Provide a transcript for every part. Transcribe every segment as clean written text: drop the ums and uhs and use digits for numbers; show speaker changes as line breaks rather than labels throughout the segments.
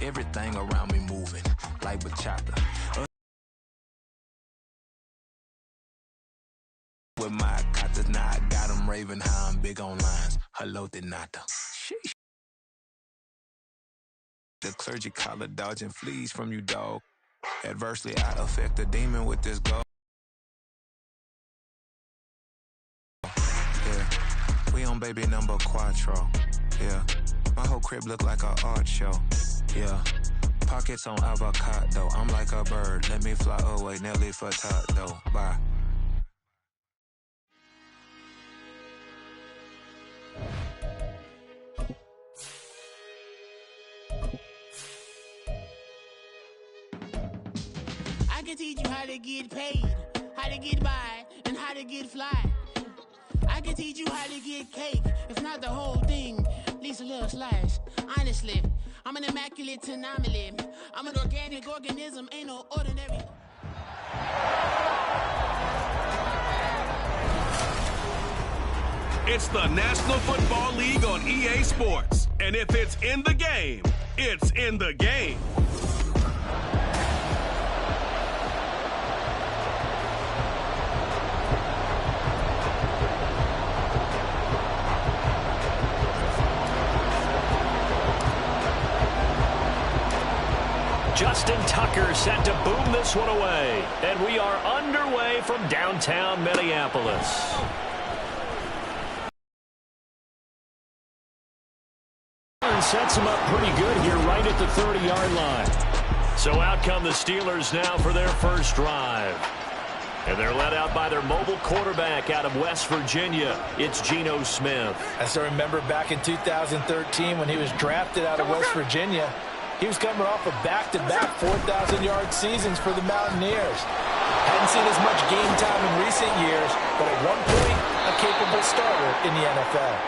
Everything around me moving like bachata. With my katas, now I got them raving how I'm big on lines. Hello, Denata. Sheesh. The clergy collar dodging fleas from you, dog. Adversely, I affect the demon with this goal. Yeah, we on baby number quattro. Yeah, my whole crib look like an art show. Yeah, pockets on avocado. I'm like a bird. Let me fly away, Nelly Furtado. Bye.
I can teach you how to get paid, how to get by, and how to get fly. I can teach you how to get cake, if not the whole thing, at least a little slice. Honestly, I'm an immaculate anomaly. I'm an organic organism, ain't no ordinary.
It's the National Football League on EA Sports. And if it's in the game, it's in the game.
Justin Tucker set to boom this one away. And we are underway from downtown Minneapolis. Sets him up pretty good here right at the 30-yard line. So out come the Steelers now for their first drive. And they're led out by their mobile quarterback out of West Virginia. It's Geno Smith.
As I remember back in 2013 when he was drafted out of West Virginia, he was coming off of back-to-back 4,000-yard seasons for the Mountaineers. Hadn't seen as much game time in recent years, but at one point, a capable starter in the NFL.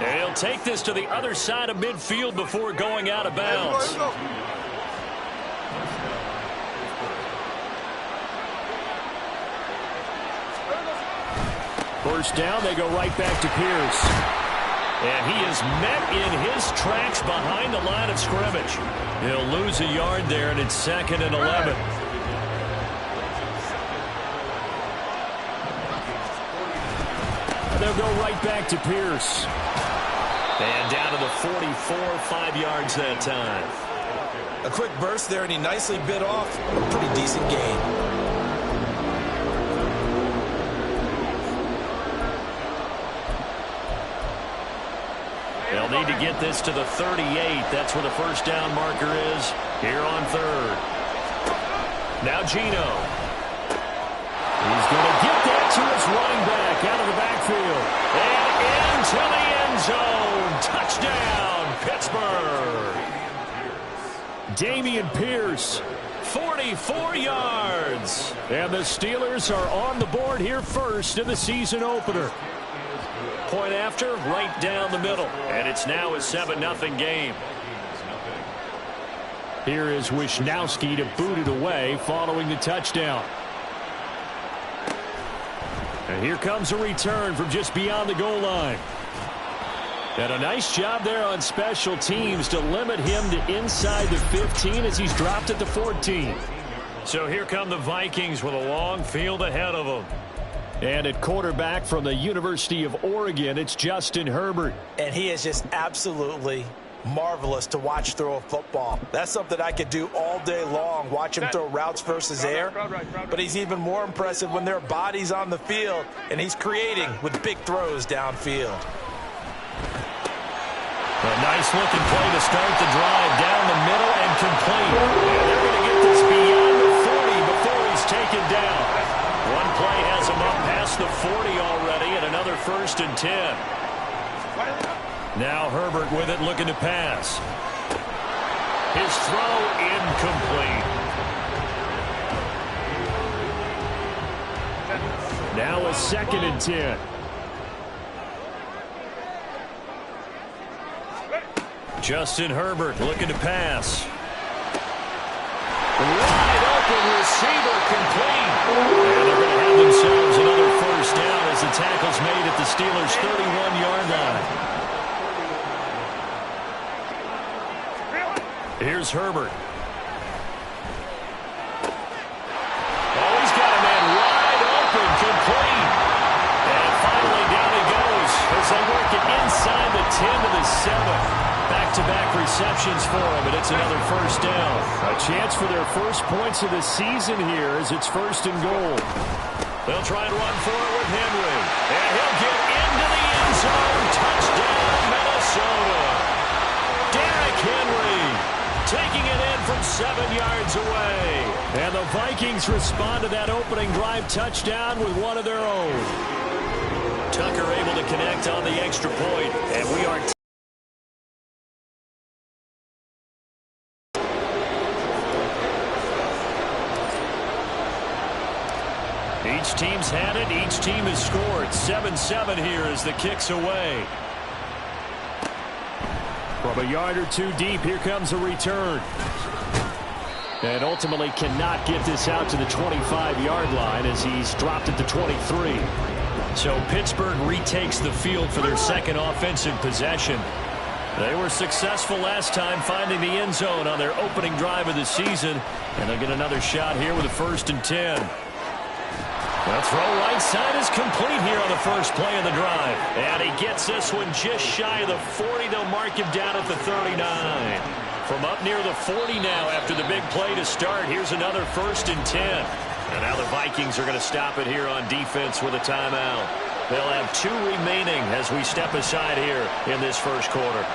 And he'll take this to the other side of midfield before going out of bounds. First down, they go right back to Pierce. And he is met in his tracks behind the line of scrimmage. He'll lose a yard there, and it's 2nd and 11. And they'll go right back to Pierce. And down to the 44, 5 yards that time.
A quick burst there, and he nicely bit off a pretty decent gain.
They'll need to get this to the 38. That's where the first down marker is here on 3rd. Now Geno. He's going to get that to his running back out of the backfield. And into the end zone. Touchdown, Pittsburgh. Dameon Pierce, 44 yards. And the Steelers are on the board here first in the season opener. Point after, right down the middle. And it's now a 7-0 game. Here is Wisnowski to boot it away following the touchdown. And here comes a return from just beyond the goal line. And a nice job there on special teams to limit him to inside the 15 as he's dropped at the 14. So here come the Vikings with a long field ahead of them. And at quarterback from the University of Oregon, it's Justin Herbert.
And he is just absolutely marvelous to watch throw a football. That's something I could do all day long, watch him throw routes versus air. But he's even more impressive when there are bodies on the field, and he's creating with big throws downfield.
A nice-looking play to start the drive down the middle and complete. And they're going to get this beyond the 40 before he's taken down. One play has him up past the 40 already, and another 1st and 10. Now Herbert with it, looking to pass. His throw incomplete. Now a 2nd and 10. Justin Herbert looking to pass. Wide open receiver complete. And they're going to have themselves another first down as the tackle's made at the Steelers' 31-yard line. Here's Herbert. Oh, he's got a man wide open, complete. And finally down he goes as they work it inside the 10 to the 7. Back-to-back receptions for him, and it's another first down. A chance for their first points of the season here as it's 1st and goal. They'll try and run for it with Henry. And he'll get into the end zone. Touchdown, Minnesota. Derrick Henry taking it in from 7 yards away. And the Vikings respond to that opening drive touchdown with one of their own. Tucker able to connect on the extra point, and we are each team's had it. Each team has scored. 7-7 here as the kick's away. From a yard or two deep, here comes a return. And ultimately cannot get this out to the 25-yard line as he's dropped it to 23. So Pittsburgh retakes the field for their second offensive possession. They were successful last time finding the end zone on their opening drive of the season. And they'll get another shot here with a 1st and 10. The throw right side is complete here on the first play of the drive. And he gets this one just shy of the 40. They'll mark him down at the 39. From up near the 40 now after the big play to start, here's another 1st and 10. And now the Vikings are going to stop it here on defense with a timeout. They'll have 2 remaining as we step aside here in this first quarter.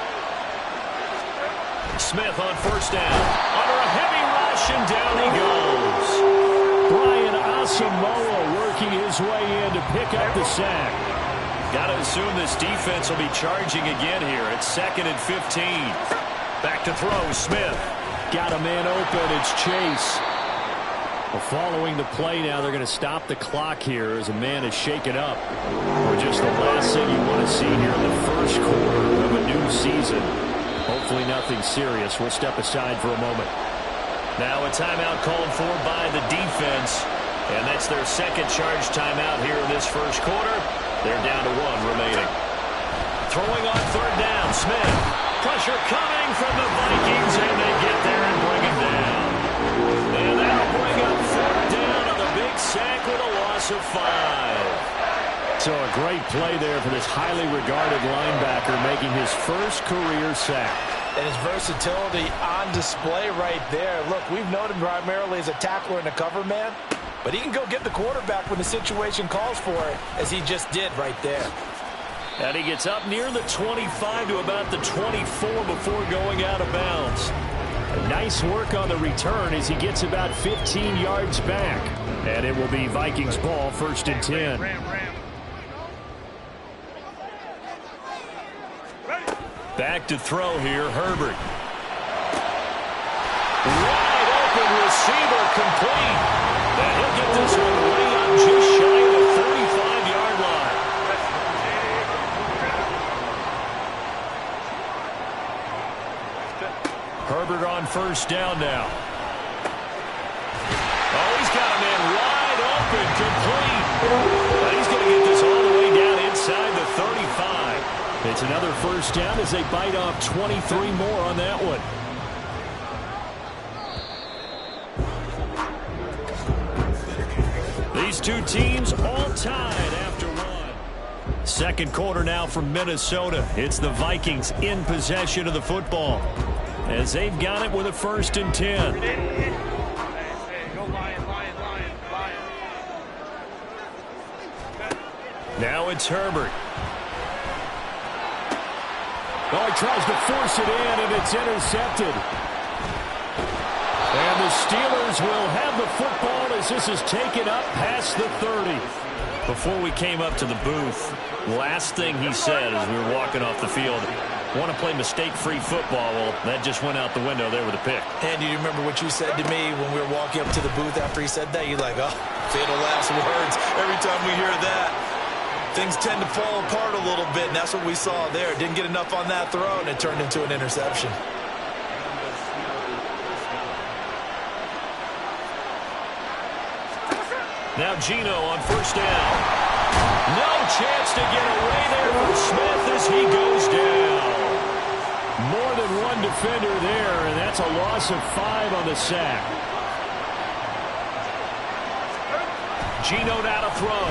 Smith on 1st down. Under a heavy rush, and down he goes. Brian Asamoah working his way in to pick up the sack. Got to assume this defense will be charging again here. It's 2nd and 15. Back to throw, Smith. Got a man open, it's Chase. Well, following the play now, they're going to stop the clock here as a man is shaken up. Or just the last thing you want to see here in the first quarter of a new season. Hopefully nothing serious. We'll step aside for a moment. Now a timeout called for by the defense. And that's their second charge timeout here in this first quarter. They're down to 1 remaining. Throwing on 3rd down, Smith. Pressure coming from the Vikings, and they get there and bring him down. And that'll bring up 4th down on the big sack with a loss of 5. So a great play there for this highly regarded linebacker making his first career sack.
And his versatility on display right there. Look, we've known him primarily as a tackler and a cover man, but he can go get the quarterback when the situation calls for it, as he just did right there.
And he gets up near the 25 to about the 24 before going out of bounds. Nice work on the return as he gets about 15 yards back. And it will be Vikings ball, 1st and 10. Back to throw here, Herbert. Wide open receiver, complete. And he'll get this one way up just shy of the 35-yard line. Herbert on 1st down now. Oh, he's got a man wide open, complete. But he's going to get this all the way down inside the 35. It's another 1st down as they bite off 23 more on that one. These two teams all tied after 1. Second quarter now from Minnesota. It's the Vikings in possession of the football as they've got it with a 1st and 10. Now it's Herbert. Oh, he tries to force it in, and it's intercepted. And the Steelers will have the football as this is taken up past the 30. Before we came up to the booth, last thing he said as we were walking off the field, want to play mistake-free football. Well, that just went out the window there with a pick.
And do you remember what you said to me when we were walking up to the booth after he said that? You're like, oh, fatal last words. Every time we hear that, things tend to fall apart a little bit, and that's what we saw there. Didn't get enough on that throw, and it turned into an interception.
Now Geno on 1st down. No chance to get away there from Smith as he goes down. More than one defender there, and that's a loss of 5 on the sack. Geno now to throw.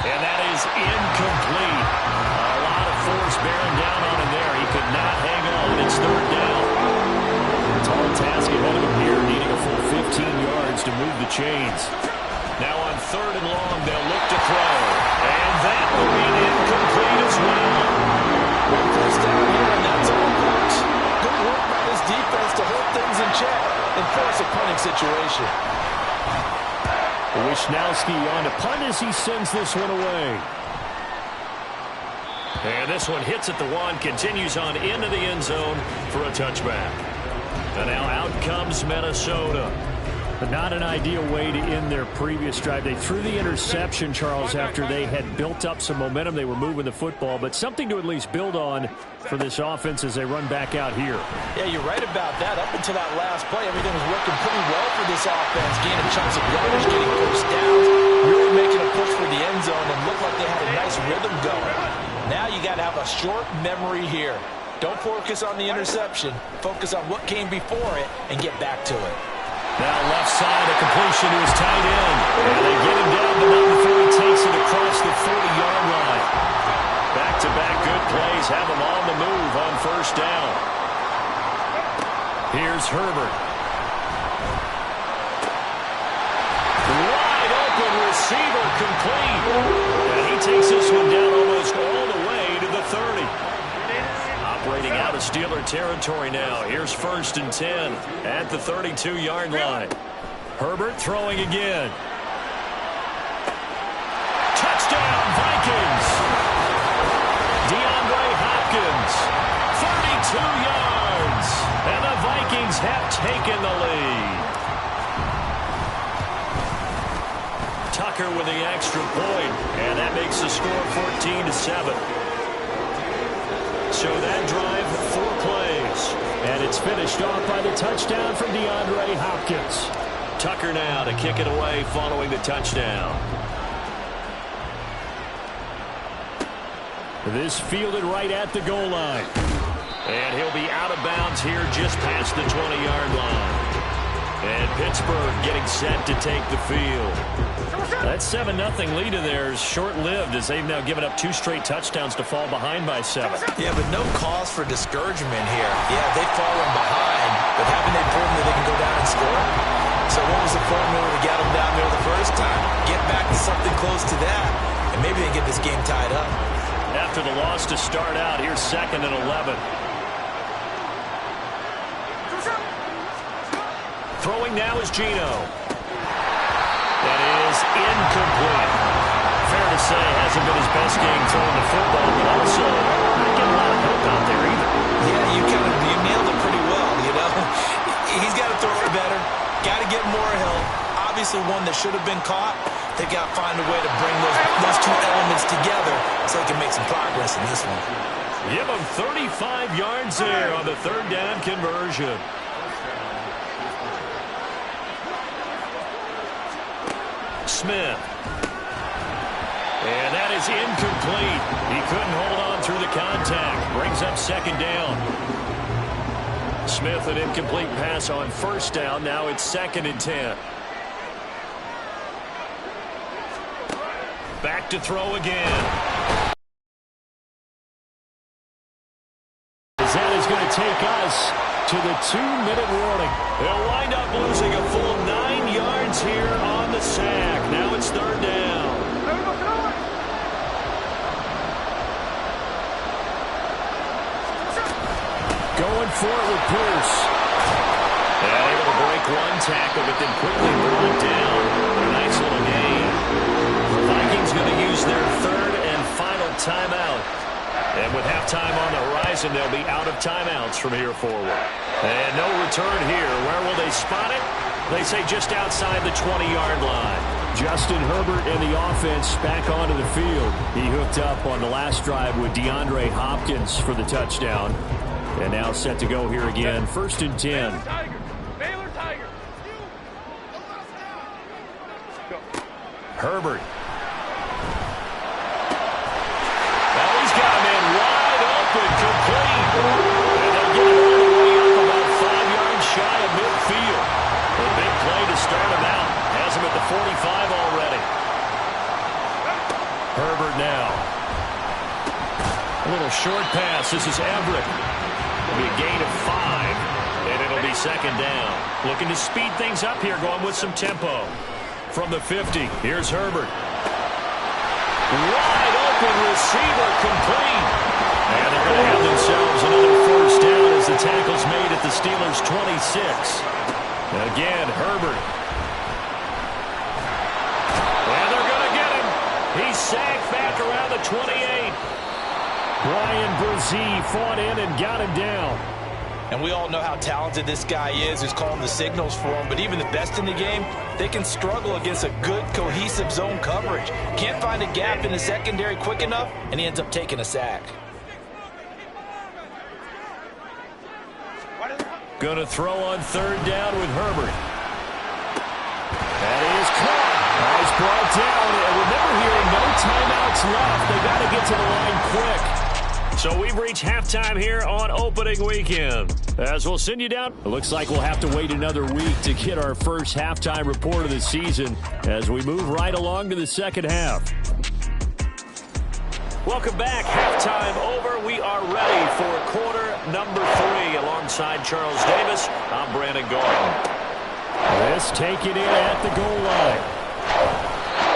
And that is incomplete. A lot of force bearing down on him there. He could not hang on. It's third down. Tall task ahead of him here, needing a full 15 yards to move the chains. Now on third and long, they'll look to throw. And that will be incomplete as well.
One first down here, and that's all folks. Good work by this defense to hold things in check and force a punting situation.
Wishnowski on to punt as he sends this one away. And this one hits at the 1, continues on into the end zone for a touchback. And now out comes Minnesota. But not an ideal way to end their previous drive. They threw the interception, Charles, after they had built up some momentum. They were moving the football, but something to at least build on for this offense as they run back out here.
Yeah, you're right about that. Up until that last play, everything was working pretty well for this offense. Gaining chunks of yardage, getting first downs, really making a push for the end zone, and looked like they had a nice rhythm going. Now you got to have a short memory here. Don't focus on the interception. Focus on what came before it and get back to it.
Now left side, a completion to his tight end. And they get him down, but not before he takes it across the 40-yard line. Back-to-back good plays have him on the move on first down. Here's Herbert. Wide open receiver complete. And he takes this one down almost all the way to the 30. Operating out of Steeler territory now. Here's first and 10 at the 32-yard line. Herbert throwing again. Touchdown, Vikings. DeAndre Hopkins, 32 yards. And the Vikings have taken the lead. Tucker with the extra point, and that makes the score 14-7. So that drive, 4 plays. And it's finished off by the touchdown from DeAndre Hopkins. Tucker now to kick it away following the touchdown. This fielded right at the goal line. And he'll be out of bounds here just past the 20-yard line. And Pittsburgh getting set to take the field. That 7-0 lead of theirs short-lived as they've now given up 2 straight touchdowns to fall behind by 7.
Yeah, but no cause for discouragement here. Yeah, they've fallen behind, but haven't they proven that they can go down and score? So what was the formula to get them down there the first time? Get back to something close to that, and maybe they get this game tied up.
After the loss to start out, here's 2nd and 11. Throwing now is Geno. That is incomplete. Fair to say, hasn't been his best game throwing the football, but also not getting a lot of help out there either.
Yeah, you nailed it pretty well, you know. He's got to throw it better. Got to get more help. Obviously one that should have been caught. They got to find a way to bring those 2 elements together so they can make some progress in this one.
Give him 35 yards there on the 3rd down conversion. Smith. And that is incomplete. He couldn't hold on through the contact. Brings up 2nd down. Smith, an incomplete pass on 1st down. Now it's 2nd and 10. Back to throw again. That is going to take us to the 2-minute warning. They'll wind up losing a full 9 yards here on the sack. Now it's 3rd down. Going for it with Pierce. And able to break 1 tackle, but then quickly brought down. A nice little gain. The Vikings going to use their 3rd and final timeout. And with halftime on the horizon, they'll be out of timeouts from here forward. And no return here. Where will they spot it? They say just outside the 20-yard line. Justin Herbert and the offense back onto the field. He hooked up on the last drive with DeAndre Hopkins for the touchdown. And now set to go here again. 1st and 10.
Baylor Tiger.
Herbert. Now he's got him in wide open, complete. second down. Looking to speed things up here, going with some tempo. From the 50, here's Herbert. Wide open receiver, complete. And they're going to have themselves another first down as the tackle's made at the Steelers' 26. Again, Herbert. And they're going to get him. He's sacked back around the 28. Brian Brzee fought in and got him down.
And we all know how talented this guy is who's calling the signals for him. But even the best in the game, they can struggle against a good, cohesive zone coverage. Can't find a gap in the secondary quick enough, and he ends up taking a sack.
Going to throw on third down with Herbert. That is caught. Nice brought down. And remember here, no timeouts left. They got to get to the line quick. So we've reached halftime here on opening weekend. As we'll send you down, it looks like we'll have to wait another week to get our first halftime report of the season as we move right along to the second half. Welcome back. Halftime over. We are ready for quarter number 3. Alongside Charles Davis, I'm Brandon Gordon. This taken in at the goal line.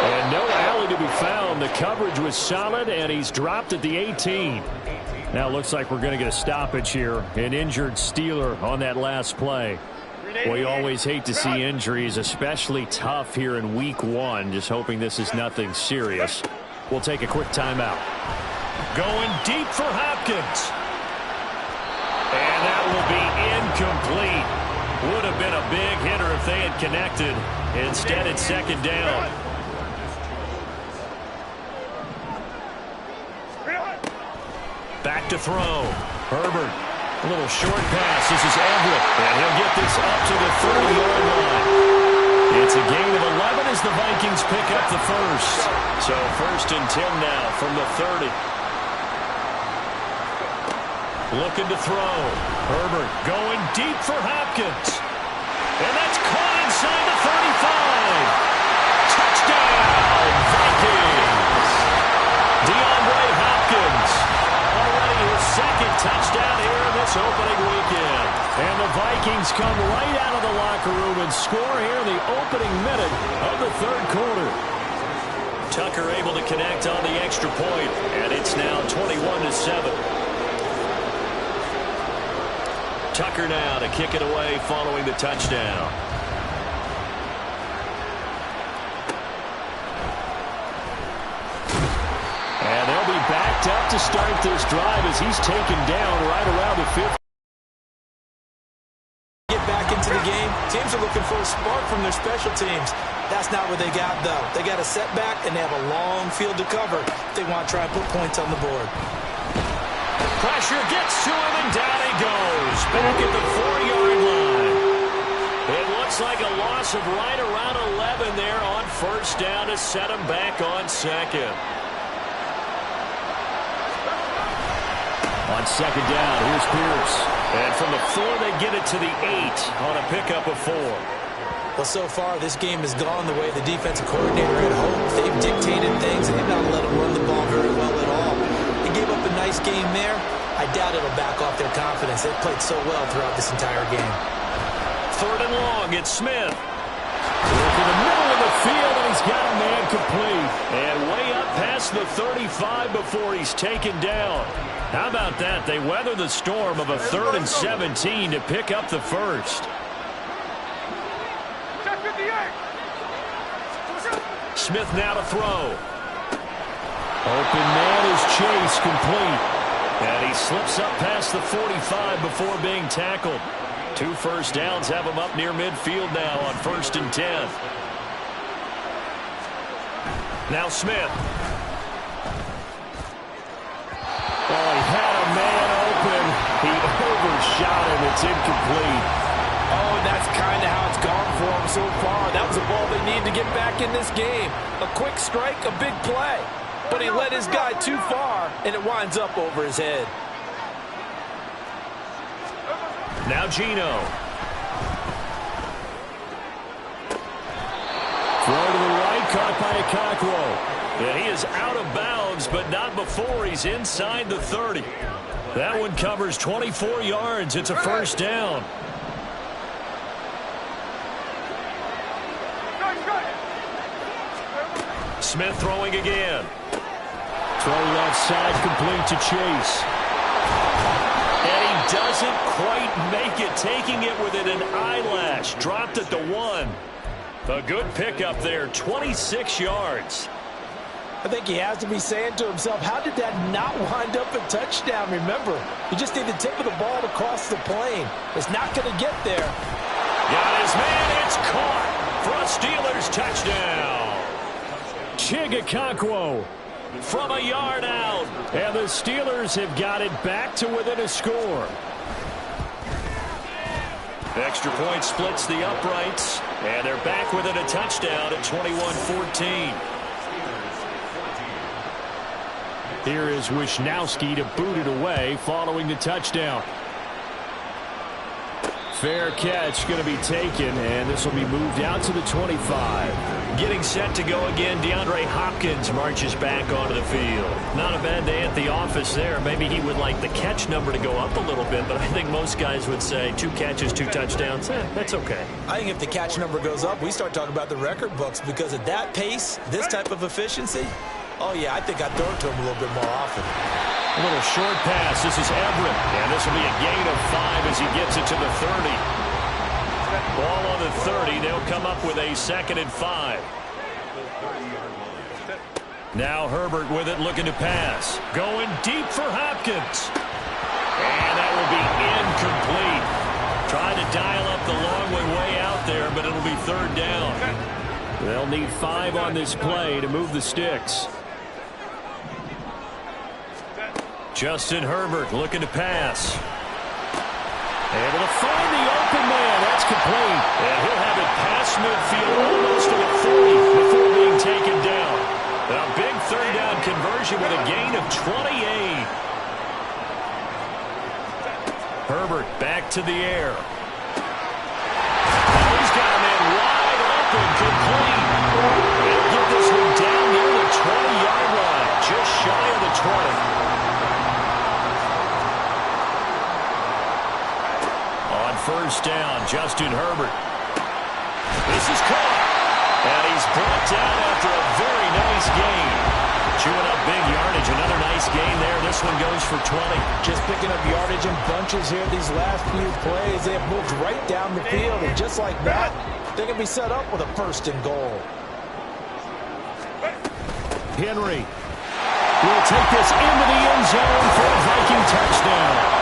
And no alley to be found. The coverage was solid, and he's dropped at the 18. Now it looks like we're going to get a stoppage here. An injured Steeler on that last play. We always hate to see injuries, especially tough here in week 1. Just hoping this is nothing serious. We'll take a quick timeout. Going deep for Hopkins. And that will be incomplete. Would have been a big hitter if they had connected. Instead, it's second down. Back to throw. Herbert. A little short pass. This is Everett. And he'll get this up to the 30-yard line. It's a gain of 11 as the Vikings pick up the first. So first and 10 now from the 30. Looking to throw. Herbert going deep for Hopkins. And that's caught inside the 35. Touchdown, Vikings. DeAndre Hopkins. Already his second touchdown here in this opening weekend. And the Vikings come right out of the locker room and score here in the opening minute of the third quarter. Tucker able to connect on the extra point, and it's now 21-7. Tucker now to kick it away following the touchdown. And they'll be backed up to start this drive as he's taken down right around the 50.
Get back into the game. Teams are looking for a spark from their special teams. That's not what they got, though. They got a setback, and they have a long field to cover if they want to try and put points on the board.
Pressure gets to him, and down he goes. Back at the 4-yard line. It looks like a loss of right around 11 there on first down to set him back on second. On second down, here's Pierce. And from the 4, they get it to the 8 on a pickup of 4.
Well, so far, this game has gone the way the defensive coordinator had hoped. They've dictated things, and they've not let them run the ball very well at all. They gave up a nice game there. I doubt it'll back off their confidence. They've played so well throughout this entire game.
Third and long, it's Smith. Look in the middle of the field, and he's got a man complete. And way up past the 35 before he's taken down. How about that? They weather the storm of a 3rd and 17 to pick up the first. Smith now to throw. Open man is Chase, complete. And he slips up past the 45 before being tackled. 2 first downs have him up near midfield now on 1st and 10. Now Smith. Oh, he had a man open. He overshot him. It's incomplete.
Oh, and that's kind of how it's gone for them so far. That was a ball they need to get back in this game. A quick strike, a big play. But he led his guy too far, and it winds up over his head.
Now Gino. Throw to the right, caught by Okakwo. And he is out of bounds, but not before he's inside the 30. That one covers 24 yards. It's a first down. Smith throwing again. Throw left side, complete to Chase. And he doesn't quite make it, taking it within an eyelash. Dropped at the 1. A good pickup there, 26 yards.
I think he has to be saying to himself, how did that not wind up a touchdown? Remember, you just need the tip of the ball to cross the plane. It's not going to get there.
Got his man, it's caught for a Steelers touchdown. Chigakonkwo from a yard out. And the Steelers have got it back to within a score. Extra point splits the uprights, and they're back within a touchdown at 21-14. Here is Wisnowski to boot it away following the touchdown. Fair catch going to be taken, and this will be moved out to the 25. Getting set to go again, DeAndre Hopkins marches back onto the field. Not a bad day at the office there. Maybe he would like the catch number to go up a little bit, but I think most guys would say 2 catches, 2 touchdowns. That's okay.
I think if the catch number goes up, we start talking about the record books, because at that pace, this type of efficiency, oh yeah, I think I'd throw it to him a little bit more often.
A little short pass. This is Everett. And this will be a gain of 5 as he gets it to the 30. Ball on the 30. They'll come up with a 2nd and 5. Now Herbert with it, looking to pass. Going deep for Hopkins. And that will be incomplete. Trying to dial up the long way out there, but it'll be 3rd down. They'll need 5 on this play to move the sticks. Justin Herbert looking to pass. Able to find the open man. That's complete. And he'll have it past midfield almost to the 40 before being taken down. A big 3rd down conversion with a gain of 28. Herbert back to the air. He's got a man wide open, complete. He'll get this one down near the 20-yard line, just shy of the 20. First down, Justin Herbert. This is caught. And he's brought down after a very nice gain. Chewing up big yardage. Another nice gain there. This one goes for 20.
Just picking up yardage in bunches here these last few plays. They have moved right down the field. And just like that, they can be set up with a 1st and goal.
Henry will take this into the end zone for a Viking touchdown.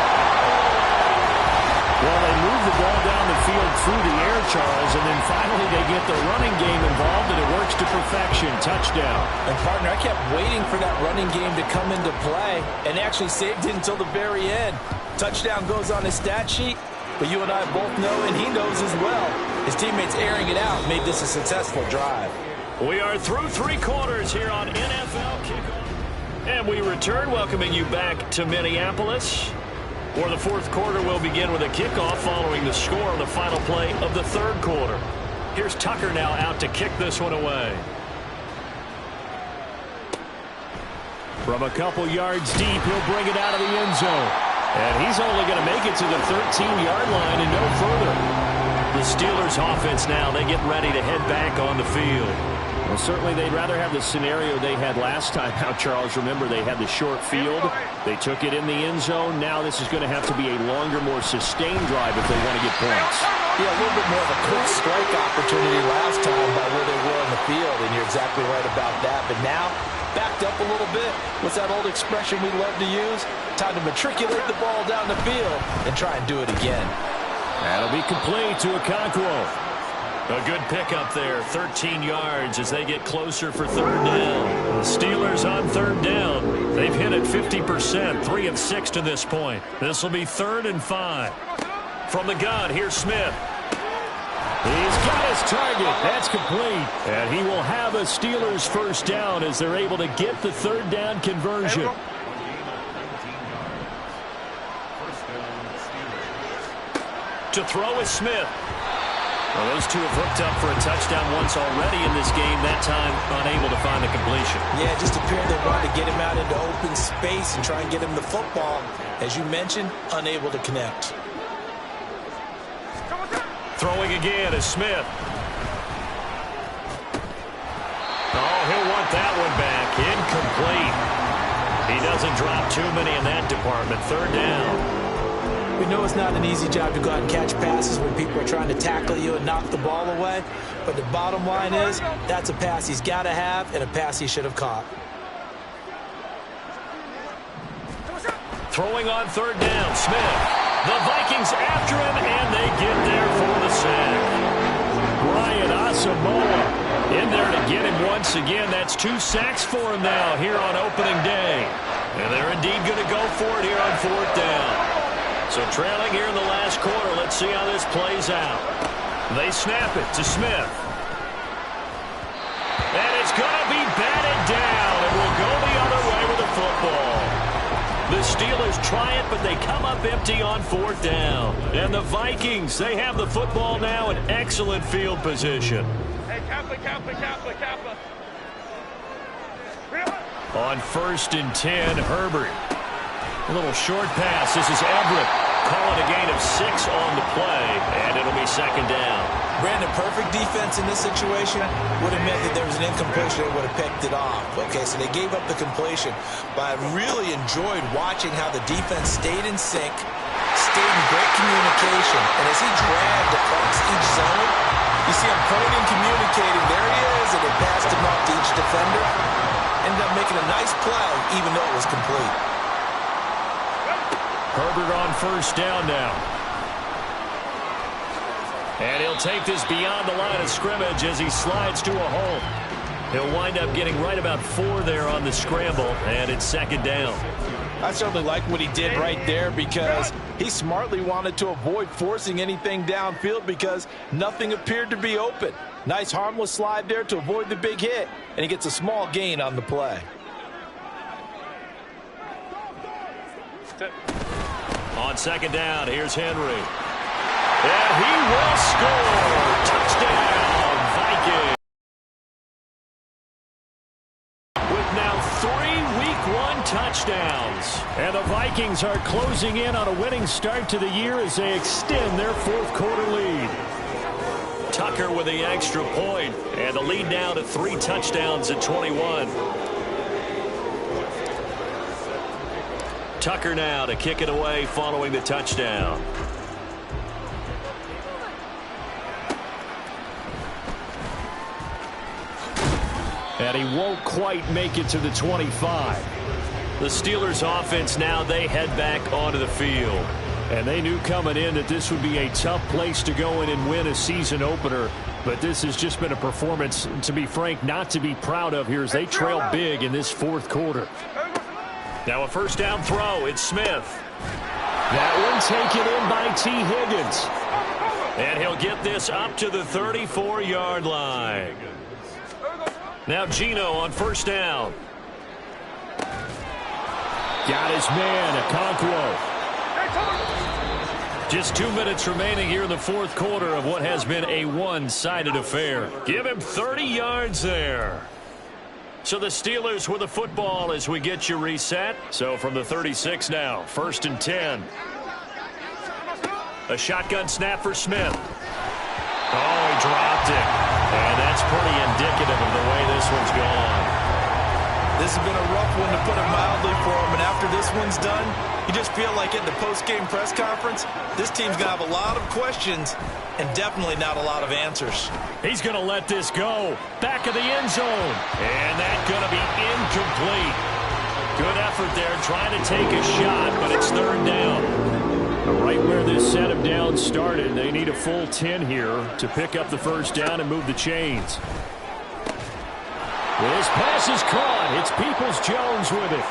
Well, they move the ball down the field through the air, Charles, and then finally they get the running game involved, and it works to perfection. Touchdown.
And, partner, I kept waiting for that running game to come into play and actually saved it until the very end. Touchdown goes on his stat sheet, but you and I both know, and he knows as well, his teammates airing it out made this a successful drive.
We are through 3 quarters here on NFL Kickoff. And we return, welcoming you back to Minneapolis, where the 4th quarter will begin with a kickoff following the score on the final play of the 3rd quarter. Here's Tucker now out to kick this one away. From a couple yards deep, he'll bring it out of the end zone. And he's only going to make it to the 13-yard line and no further. The Steelers offense now, they get ready to head back on the field. Well, certainly they'd rather have the scenario they had last time out, Charles. Remember, they had the short field. They took it in the end zone. Now this is going to have to be a longer, more sustained drive if they want to get points.
Yeah, a little bit more of a quick strike opportunity last time by where they were on the field, and you're exactly right about that. But now, backed up a little bit. What's that old expression we love to use? Time to matriculate the ball down the field and try and do it again.
That'll be complete to Okonkwo. A good pickup there, 13 yards as they get closer for 3rd down. The Steelers on 3rd down. They've hit it 50%, 3 of 6 to this point. This will be 3rd and 5. From the gun, here's Smith. He's got his target. That's complete. And he will have a Steelers 1st down as they're able to get the 3rd down conversion. To throw is Smith. Well, those two have hooked up for a touchdown once already in this game, that time unable to find the completion.
Yeah, just appeared they wanted to get him out into open space and try and get him the football. As you mentioned, unable to connect.
Throwing again is Smith. Oh, he'll want that Doesn't drop too many in that department. Third down.
We know it's not an easy job to go out and catch passes when people are trying to tackle you and knock the ball away. But the bottom line is, that's a pass he's got to have and a pass he should have caught.
Throwing on third down, Smith. The Vikings after him, and they get there for the sack. Brian Asamoah in there to get him once again. That's 2 sacks for him now here on opening day. And they're indeed going to go for it here on fourth down. So trailing here in the last quarter. Let's see how this plays out. They snap it to Smith. And it's going to be batted down. It will go the other way with the football. The Steelers try it, but they come up empty on fourth down. And the Vikings, they have the football now in excellent field position.
Hey, Kappa.
On 1st and 10, Herbert. A little short pass. This is Everett. Call it a gain of 6 on the play, and it'll be second down.
Brandon, perfect defense in this situation would have meant that there was an incompletion that would have picked it off. Okay, so they gave up the completion. But I really enjoyed watching how the defense stayed in sync, stayed in great communication. And as he dragged across each zone, you see him pointing and communicating. There he is, and they passed him off to each defender. Ended up making a nice play, even though it was complete.
Herbert on first down now. And he'll take this beyond the line of scrimmage as he slides to a hole. He'll wind up getting right about 4 there on the scramble, and it's second down.
I certainly like what he did right there because he smartly wanted to avoid forcing anything downfield because nothing appeared to be open. Nice harmless slide there to avoid the big hit, and he gets a small gain on the play.
On second down, here's Henry. And he will score. Touchdown, Vikings. With now 3 Week 1 touchdowns. And the Vikings are closing in on a winning start to the year as they extend their fourth quarter lead. Tucker with the extra point, and the lead now to 3 touchdowns at 21. Tucker now to kick it away following the touchdown. And he won't quite make it to the 25. The Steelers offense now, they head back onto the field. And they knew coming in that this would be a tough place to go in and win a season opener. But this has just been a performance, to be frank, not to be proud of here as they trail big in this fourth quarter. Now a first down throw. It's Smith. That one taken in by T. Higgins. And he'll get this up to the 34-yard line. Now Geno on first down. Got his man, Okonkwo. Just 2 minutes remaining here in the fourth quarter of what has been a one-sided affair. Give him 30 yards there. So the Steelers with the football as we get you reset. So from the 36 now, 1st and 10. A shotgun snap for Smith. Oh, he dropped it. And that's pretty indicative of the way this one's gone.
This has been a rough one, to put it mildly, for him. And after this one's done, you just feel like at the post-game press conference, this team's going to have a lot of questions and definitely not a lot of answers.
He's going to let this go. Back of the end zone. And that's going to be incomplete. Good effort there trying to take a shot, but it's third down. Right where this set of downs started, they need a full 10 here to pick up the first down and move the chains. This pass is caught. It's Peoples-Jones with it.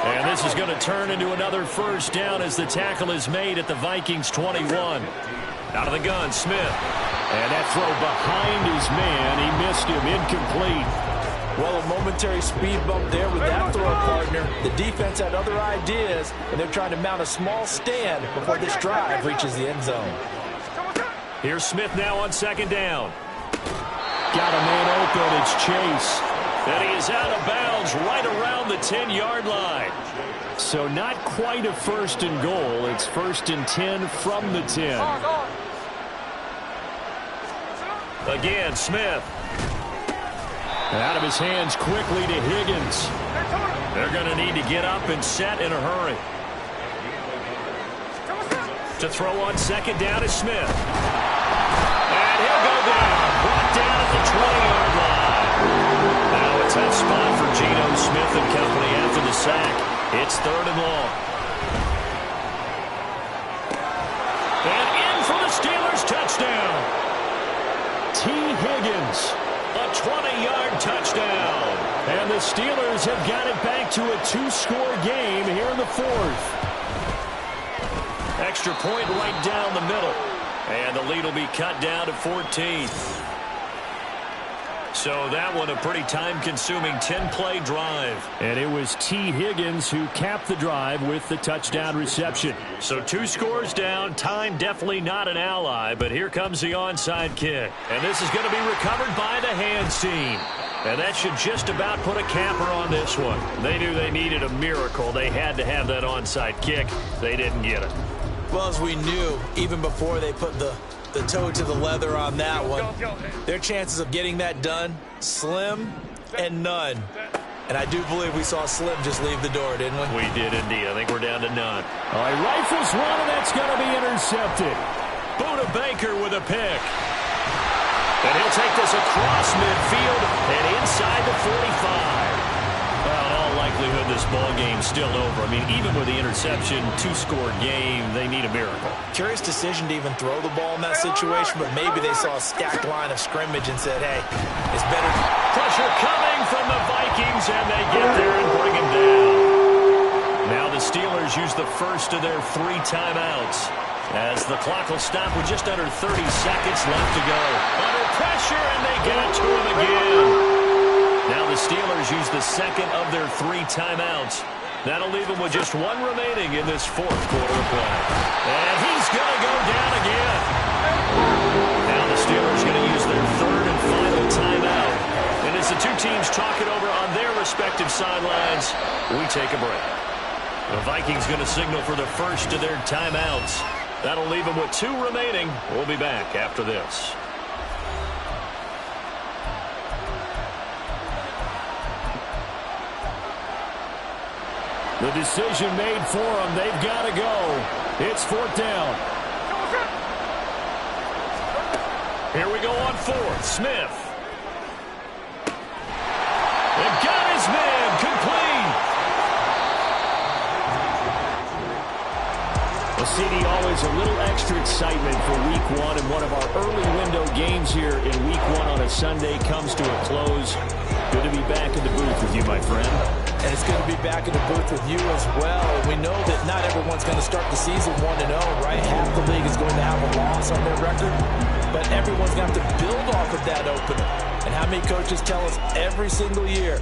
And this is going to turn into another first down as the tackle is made at the Vikings 21. Out of the gun, Smith. And that throw behind his man. He missed him. Incomplete.
Well, a momentary speed bump there with that throw partner. The defense had other ideas, and they're trying to mount a small stand before this drive reaches the end zone.
Here's Smith now on second down. Got a man open. It's Chase. And he is out of bounds right around the 10-yard line. So not quite a first and goal. It's 1st and 10 from the 10. Again, Smith. Out of his hands quickly to Higgins. They're going to need to get up and set in a hurry. To throw on second down is Smith. And he'll go down. Brought down at the 20-yard line. Now a tough spot for Geno Smith and company after the sack. It's 3rd and long. And in for the Steelers touchdown. T. Higgins, a 20-yard touchdown. And the Steelers have got it back to a 2-score game here in the 4th. Extra point right down the middle. And the lead will be cut down to 14. So that one a pretty time-consuming 10-play drive. And it was T. Higgins who capped the drive with the touchdown reception. So 2 scores down. Time definitely not an ally, but here comes the onside kick. And this is going to be recovered by the hands team. And that should just about put a capper on this one. They knew they needed a miracle. They had to have that onside kick. They didn't get it.
Well, as we knew, even before they put the toe to the leather on that one, their chances of getting that done, slim and none. And I do believe we saw Slim just leave the door, didn't we?
We did indeed. I think we're down to none. All right, rifles one, and that's going to be intercepted. Buda Baker with a pick. And he'll take this across midfield and inside the 45. Well, in all likelihood, this ball game's still over. I mean, even with the interception, 2-score game, they need a miracle.
Curious decision to even throw the ball in that situation, but maybe they saw a stacked line of scrimmage and said, hey, it's better.
Pressure coming from the Vikings, and they get there and bring him down. Now the Steelers use the first of their 3 timeouts, as the clock will stop with just under 30 seconds left to go. Under pressure, and they get it to him again. Now the Steelers use the second of their 3 timeouts. That'll leave them with just 1 remaining in this 4th quarter of play. And he's going to go down again. Now the Steelers going to use their 3rd and final timeout. And as the 2 teams talk it over on their respective sidelines, we take a break. The Vikings going to signal for the first of their timeouts. That'll leave them with 2 remaining. We'll be back after this. The decision made for them. They've got to go. It's 4th down. Here we go on 4th. Smith. They've got his man complete. Well, CD, always a little extra excitement for Week 1, and one of our early window games here in Week 1 on a Sunday comes to a close. Good to be back in the booth with you, my friend.
And it's good to be back in the booth with you as well. We know that not everyone's going to start the season 1-0, right? Half the league is going to have a loss on their record, but everyone's got to build off of that opener. And how many coaches tell us every single year,